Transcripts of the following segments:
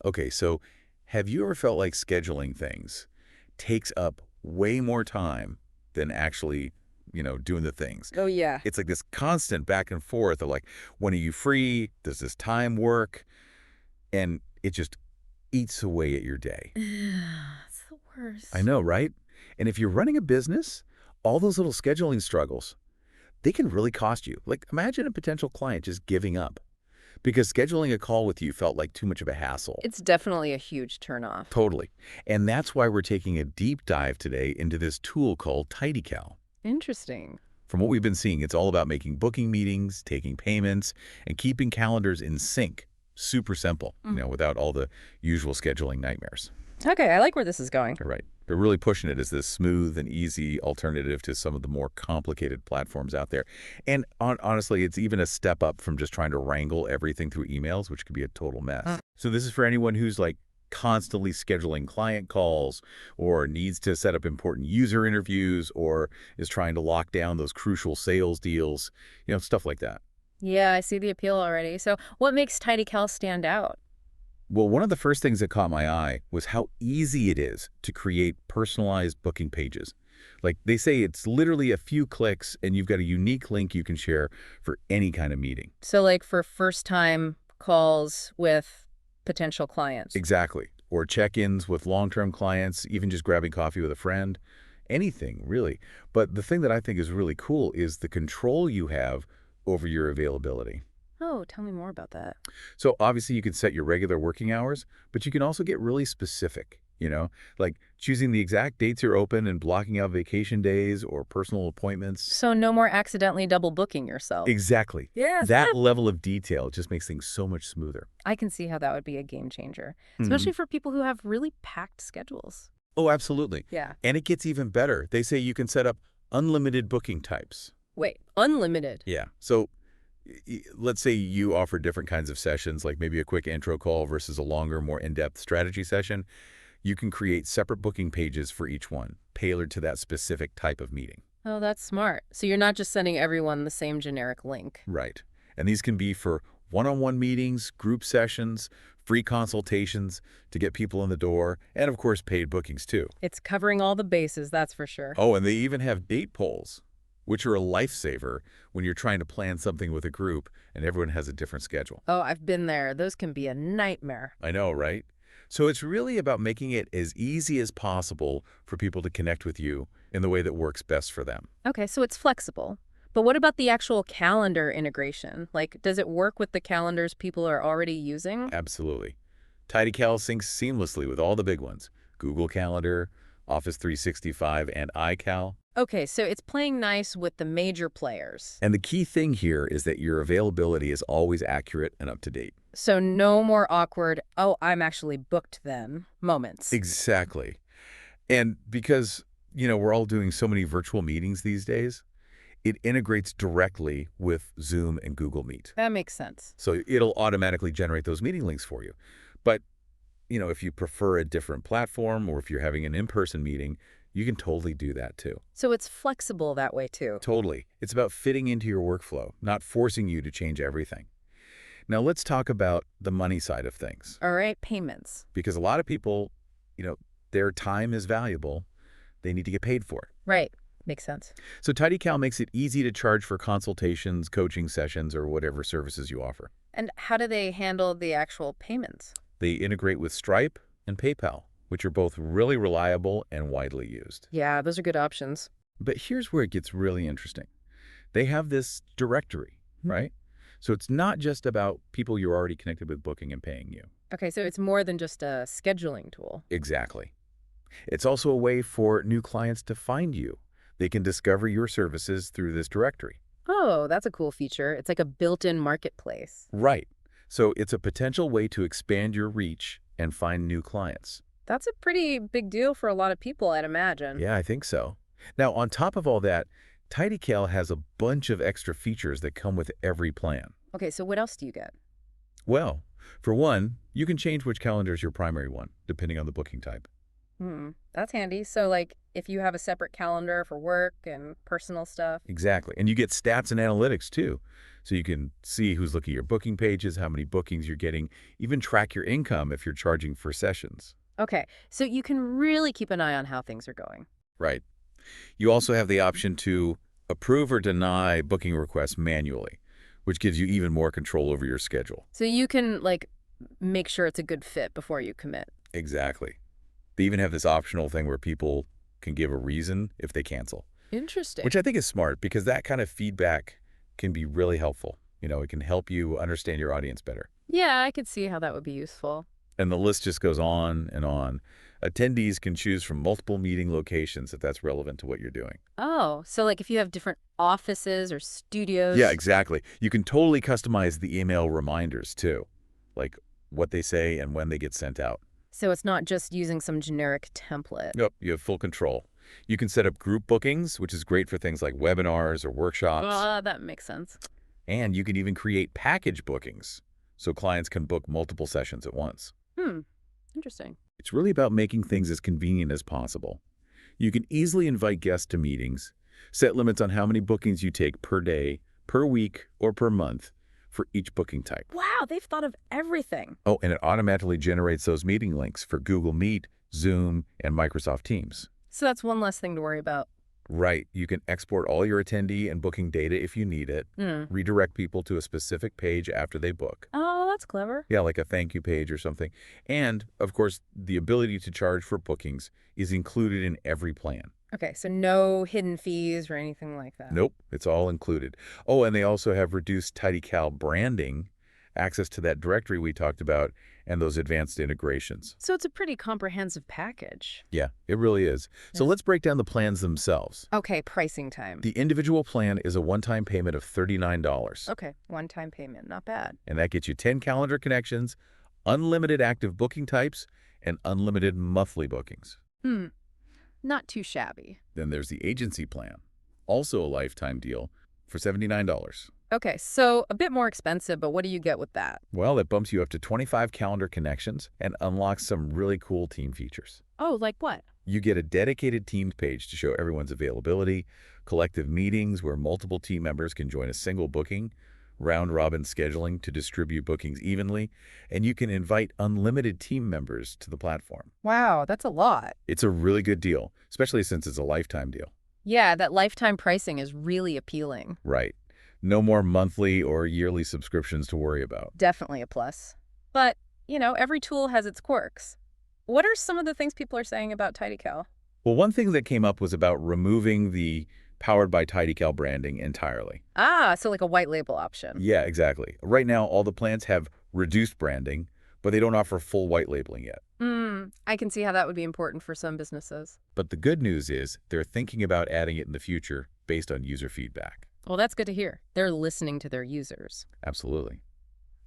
Okay, so have you ever felt like scheduling things takes up way more time than actually, doing the things? Oh, yeah. It's like this constant back and forth of like, when are you free? Does this time work? And it just eats away at your day. It's the I worst. know, right? And if you're running a business, all those little scheduling struggles, they can really cost you. Like, imagine a potential client just giving up because scheduling a call with you felt like too much of a hassle. It's definitely a huge turnoff. Totally. And that's why we're taking a deep dive today into this tool called TidyCal. Interesting. From what we've been seeing, it's all about making booking meetings, taking payments, and keeping calendars in sync. Super simple, without all the usual scheduling nightmares. Okay, I like where this is going. All right. They're really pushing it as this smooth and easy alternative to some of the more complicated platforms out there. And honestly, it's even a step up from just trying to wrangle everything through emails, which could be a total mess. So this is for anyone who's like constantly scheduling client calls or needs to set up important user interviews or is trying to lock down those crucial sales deals, stuff like that. Yeah, I see the appeal already. So what makes TidyCal stand out? Well, one of the first things that caught my eye was how easy it is to create personalized booking pages. Like they say, it's literally a few clicks and you've got a unique link you can share for any kind of meeting. So like for first-time calls with potential clients. Exactly. Or check-ins with long-term clients, even just grabbing coffee with a friend, anything really. But the thing that I think is really cool is the control you have over your availability. Oh, tell me more about that. So obviously you can set your regular working hours, but you can also get really specific, like choosing the exact dates you're open and blocking out vacation days or personal appointments. So no more accidentally double booking yourself. Exactly. Yes. That level of detail just makes things so much smoother. I can see how that would be a game changer, Mhm. especially for people who have really packed schedules. Oh, absolutely. Yeah. And it gets even better. They say you can set up unlimited booking types. Wait, unlimited. Yeah. So let's say you offer different kinds of sessions, like maybe a quick intro call versus a longer, more in-depth strategy session. You can create separate booking pages for each one, tailored to that specific type of meeting. Oh, that's smart. So you're not just sending everyone the same generic link. Right. And these can be for one-on-one meetings, group sessions, free consultations to get people in the door, and of course, paid bookings too. It's covering all the bases, that's for sure. Oh, and they even have date polls, which are a lifesaver when you're trying to plan something with a group and everyone has a different schedule. Oh, I've been there. Those can be a nightmare. I know, right? So it's really about making it as easy as possible for people to connect with you in the way that works best for them. Okay, so it's flexible. But what about the actual calendar integration? Like, does it work with the calendars people are already using? Absolutely. TidyCal syncs seamlessly with all the big ones: Google Calendar, Office 365, and iCal. Okay, so it's playing nice with the major players. And the key thing here is that your availability is always accurate and up to date. So no more awkward, oh, I'm actually booked then moments. Exactly. And because, we're all doing so many virtual meetings these days, it integrates directly with Zoom and Google Meet. That makes sense. So it'll automatically generate those meeting links for you. But, if you prefer a different platform or if you're having an in-person meeting, you can totally do that too. So it's flexible that way too. Totally. It's about fitting into your workflow, not forcing you to change everything. Now let's talk about the money side of things. All right, payments. Because a lot of people, their time is valuable. They need to get paid for it. Right. Makes sense. So TidyCal makes it easy to charge for consultations, coaching sessions, or whatever services you offer. And how do they handle the actual payments? They integrate with Stripe and PayPal, which are both really reliable and widely used. Yeah, those are good options. But here's where it gets really interesting. They have this directory, right? So it's not just about people you're already connected with booking and paying you. Okay, so it's more than just a scheduling tool. Exactly. It's also a way for new clients to find you. They can discover your services through this directory. Oh, that's a cool feature. It's like a built-in marketplace. Right. So it's a potential way to expand your reach and find new clients. That's a pretty big deal for a lot of people, I'd imagine. Yeah, I think so. Now, on top of all that, TidyCal has a bunch of extra features that come with every plan. Okay, so what else do you get? Well, for one, you can change which calendar is your primary one, depending on the booking type. That's handy. So, like, if you have a separate calendar for work and personal stuff. Exactly. And you get stats and analytics too. So you can see who's looking at your booking pages, how many bookings you're getting, even track your income if you're charging for sessions. Okay, so you can really keep an eye on how things are going. Right. You also have the option to approve or deny booking requests manually, which gives you even more control over your schedule. So you can, like, make sure it's a good fit before you commit. Exactly. They even have this optional thing where people can give a reason if they cancel, Interesting. which I think is smart because that kind of feedback can be really helpful. It can help you understand your audience better. Yeah, I could see how that would be useful. And the list just goes on and on. Attendees can choose from multiple meeting locations if that's relevant to what you're doing. Oh, so like if you have different offices or studios. Yeah, exactly. You can totally customize the email reminders too, like what they say and when they get sent out. So it's not just using some generic template. Yep, you have full control. You can set up group bookings, which is great for things like webinars or workshops. That makes sense. And you can even create package bookings so clients can book multiple sessions at once. Hmm, interesting. It's really about making things as convenient as possible. You can easily invite guests to meetings, set limits on how many bookings you take per day, per week, or per month for each booking type. Wow, they've thought of everything. Oh, and it automatically generates those meeting links for Google Meet, Zoom, and Microsoft Teams. So that's one less thing to worry about. Right. You can export all your attendee and booking data if you need it, redirect people to a specific page after they book. Oh, that's clever. Yeah, like a thank you page or something. And, of course, the ability to charge for bookings is included in every plan. Okay, so no hidden fees or anything like that. Nope, it's all included. Oh, and they also have reduced TidyCal branding, access to that directory we talked about, and those advanced integrations. So it's a pretty comprehensive package. Yeah, it really is. So let's break down the plans themselves. Okay, pricing time. The individual plan is a one-time payment of $39. Okay, one-time payment, not bad. And that gets you 10 calendar connections, unlimited active booking types, and unlimited monthly bookings. Not too shabby. Then there's the agency plan, also a lifetime deal for $79. Okay, so a bit more expensive, but what do you get with that? Well, it bumps you up to 25 calendar connections and unlocks some really cool team features. Oh, like what? You get a dedicated Teams page to show everyone's availability, collective meetings where multiple team members can join a single booking, round-robin scheduling to distribute bookings evenly, and you can invite unlimited team members to the platform. Wow, that's a lot. It's a really good deal, especially since it's a lifetime deal. Yeah, that lifetime pricing is really appealing. Right. No more monthly or yearly subscriptions to worry about. Definitely a plus. But, every tool has its quirks. What are some of the things people are saying about TidyCal? Well, one thing that came up was about removing the Powered by TidyCal branding entirely. Ah, so like a white label option. Yeah, exactly. Right now, all the plans have reduced branding, but they don't offer full white labeling yet. I can see how that would be important for some businesses. But the good news is they're thinking about adding it in the future based on user feedback. Well, that's good to hear. They're listening to their users. Absolutely.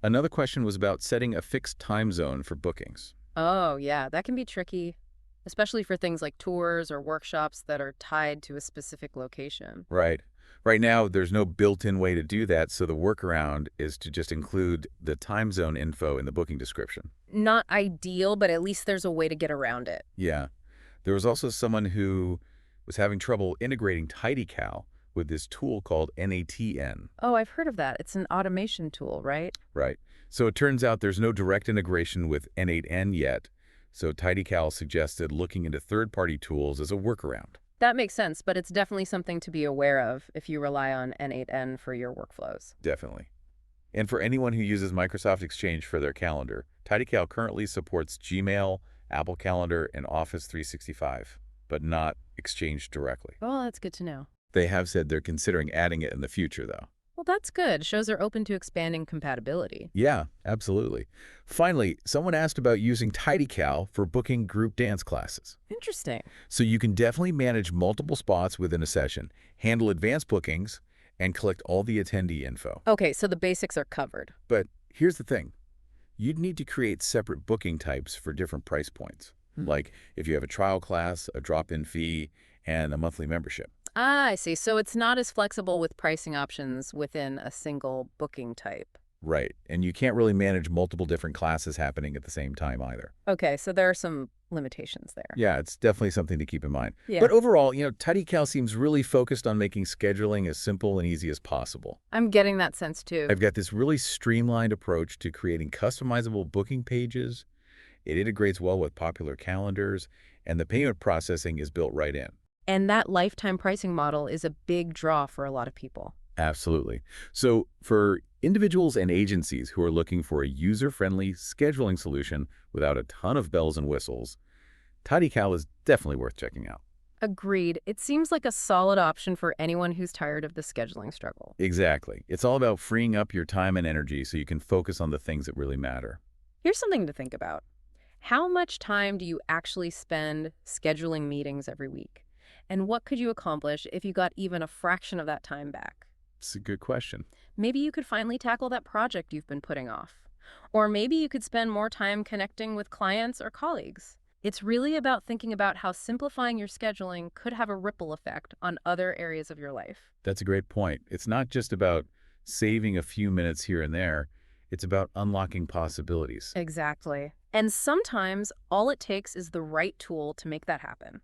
Another question was about setting a fixed time zone for bookings. Oh, yeah, that can be tricky, especially for things like tours or workshops that are tied to a specific location. Right. Right now, there's no built-in way to do that, so the workaround is to just include the time zone info in the booking description. Not ideal, but at least there's a way to get around it. Yeah. There was also someone who was having trouble integrating TidyCal with this tool called NATN. Oh, I've heard of that. It's an automation tool, right? Right. So it turns out there's no direct integration with N8N yet, so TidyCal suggested looking into third-party tools as a workaround. That makes sense, but it's definitely something to be aware of if you rely on N8N for your workflows. Definitely. And for anyone who uses Microsoft Exchange for their calendar, TidyCal currently supports Gmail, Apple Calendar, and Office 365, but not Exchange directly. Well, that's good to know. They have said they're considering adding it in the future, though. Well, that's good. Shows they're open to expanding compatibility. Yeah, absolutely. Finally, someone asked about using TidyCal for booking group dance classes. Interesting. So you can definitely manage multiple spots within a session, handle advanced bookings, and collect all the attendee info. Okay, so the basics are covered. But here's the thing. You'd need to create separate booking types for different price points, like if you have a trial class, a drop-in fee, and a monthly membership. Ah, I see. So it's not as flexible with pricing options within a single booking type. Right. And you can't really manage multiple different classes happening at the same time either. Okay, so there are some limitations there. Yeah, it's definitely something to keep in mind. Yeah, But overall, TidyCal seems really focused on making scheduling as simple and easy as possible. I'm getting that sense too. I've got this really streamlined approach to creating customizable booking pages. It integrates well with popular calendars, and the payment processing is built right in. And that lifetime pricing model is a big draw for a lot of people. Absolutely. So for individuals and agencies who are looking for a user-friendly scheduling solution without a ton of bells and whistles, TidyCal is definitely worth checking out. Agreed. It seems like a solid option for anyone who's tired of the scheduling struggle. Exactly. It's all about freeing up your time and energy so you can focus on the things that really matter. Here's something to think about. How much time do you actually spend scheduling meetings every week? And what could you accomplish if you got even a fraction of that time back? It's a good question. Maybe you could finally tackle that project you've been putting off. Or maybe you could spend more time connecting with clients or colleagues. It's really about thinking about how simplifying your scheduling could have a ripple effect on other areas of your life. That's a great point. It's not just about saving a few minutes here and there. It's about unlocking possibilities. Exactly. And sometimes all it takes is the right tool to make that happen.